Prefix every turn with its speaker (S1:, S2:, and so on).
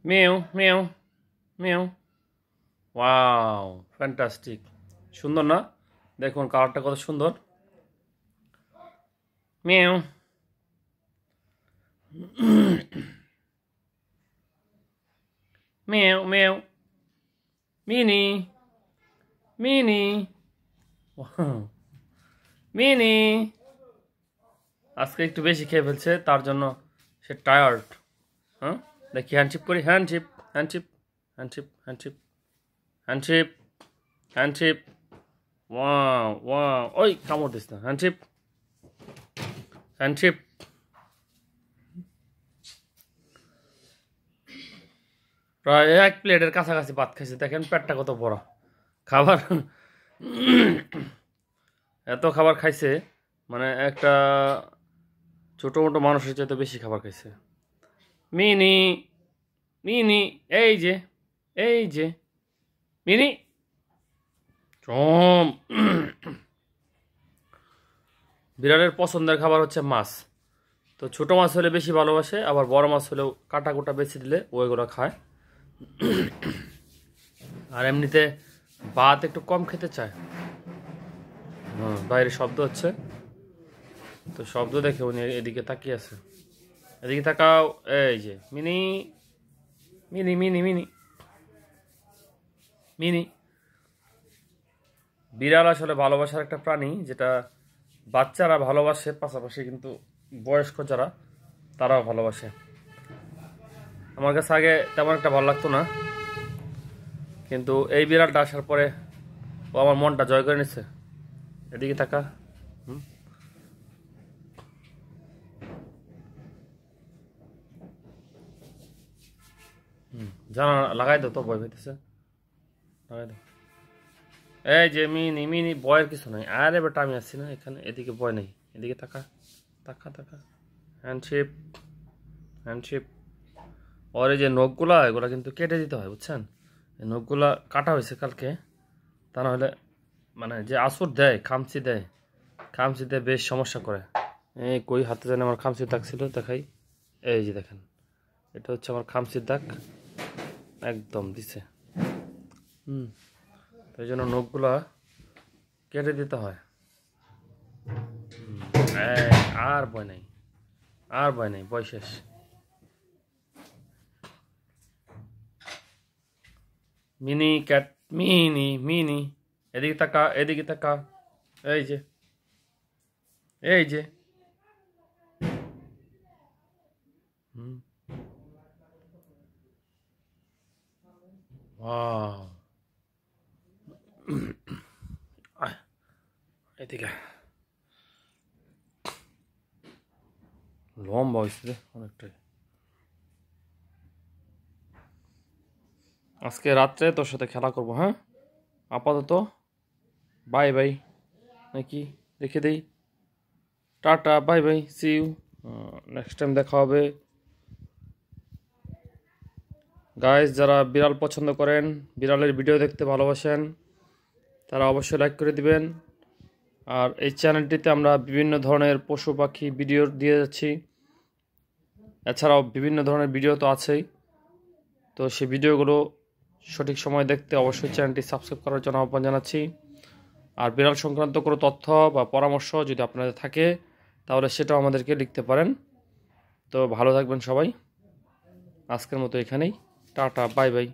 S1: মেও মেও মেও। Wow, fantastic. সুন্দর না? দেখুন কালারটা কত সুন্দর। মেও মেও মেও। Mini mini. মিনি আজকে একটু বেশি খেয়ে ফেলছে, তার জন্য সে টায়ার্ড। হ্যাঁ, দেখি হ্যান্ডশিপ করি। হ্যান্ডশিপ হ্যান্ডশিপ হ্যান্ডশিপ হ্যান্ডশিপ হ্যান্ডশিপ হ্যান্ডশিপ। ওয়াও ওয়াও, ওই কামড় দিস না। হ্যান্ডশিপ হ্যান্ডশিপ। প্রায় 1 প্লেটের কাছাকাছি ভাত খাইছে, দেখেন পেটটা কত বড়। খাবার এত খাবার খাইছে, মানে একটা ছোট মোটো মানুষের চাইতে বেশি খাবার খাইছে। মিনি মিনি, এই যে এই যে মিনি চম। বিড়ালের পছন্দের খাবার হচ্ছে মাছ। তো ছোট মাছ হলে বেশি ভালোবাসে, আবার বড় মাছ হলেও কাটা কুটা বেছে দিলে ওইগুলো খায়। আর এমনিতে ভাত একটু কম খেতে চায়। বাইরে শব্দ হচ্ছে, তো শব্দ দেখে উনি এদিকে তাকিয়ে আছে। এদিকে তাকাও। এই যে mini mini mini mini mini. বিড়াল আসলে ভালোবাসার একটা প্রাণী, যেটা বাচ্চারা ভালোবাসে, পাশাপাশি কিন্তু বয়স্ক যারা তারাও ভালোবাসে। আমার কাছে আগে তেমন একটা ভালো লাগতো না, কিন্তু এই বিড়ালটা আসার পরে ও আমার মনটা জয় করে নিচ্ছে। এদিকে তাকা। হুম জানা লাগাই দাও তো, ভয় পেতেছে। লাগাই দাও। এই যে মিনি মিনি, ভয়ের কিছু নাই। আরে বেটা আমি আসছি না এখানে, এদিকে ভয় নেই। এদিকে তাকা তাকা তাকা। হ্যান্ডশিপ হ্যান্ডশিপ। ওর এই যে নখগুলা, এগুলা কিন্তু কেটে দিতে হয়, বুঝছেন? এই নখগুলা কাটা হয়েছে কালকে, তা না হলে মানে যে আসর দেয়, খামচি দেয়, খামচিতে বেশ সমস্যা করে। এই কই হাতে জানে আমার খামচির দাগ ছিল, দেখাই। এই যে দেখেন, এটা হচ্ছে আমার খামচির দাগ, একদম দিছে। হুম, তো এই জন্য নখগুলা কেটে দিতে হয়। এই, আর ভয় নাই, আর ভয় নাই, ভয় শেষ। Mini cat mini mini. এদিকে তাকা এদিকে তাকা। এই যে এই যে। হুম, ওয়াও। আয়, এদিকে। লম্বা হয়েছে রে অনেকটাই। আজকে রাত্রে তোর সাথে খেলা করবো, হ্যাঁ? আপাতত বাই বাই, নাকি রেখে দেই। Tata, bye bye, see you. Next time দেখা হবে। গাইস, যারা বিড়াল পছন্দ করেন, বিড়ালের ভিডিও দেখতে ভালোবাসেন, তারা অবশ্যই লাইক করে দিবেন। আর এই চ্যানেলটিতে আমরা বিভিন্ন ধরনের পশু পাখি ভিডিও দিয়ে যাচ্ছি। এছাড়াও বিভিন্ন ধরনের ভিডিও তো আছেই, তো সেই ভিডিওগুলো সঠিক সময় দেখতে অবশ্যই চ্যানেলটি সাবস্ক্রাইব করার জন্য আহ্বান জানাচ্ছি। আর বিড়াল সংক্রান্ত কোনো তথ্য বা পরামর্শ যদি আপনাদের থাকে, তাহলে সেটাও আমাদেরকে লিখতে পারেন। তো ভালো থাকবেন সবাই, আজকের মতো এখানেই। Tata, bye by.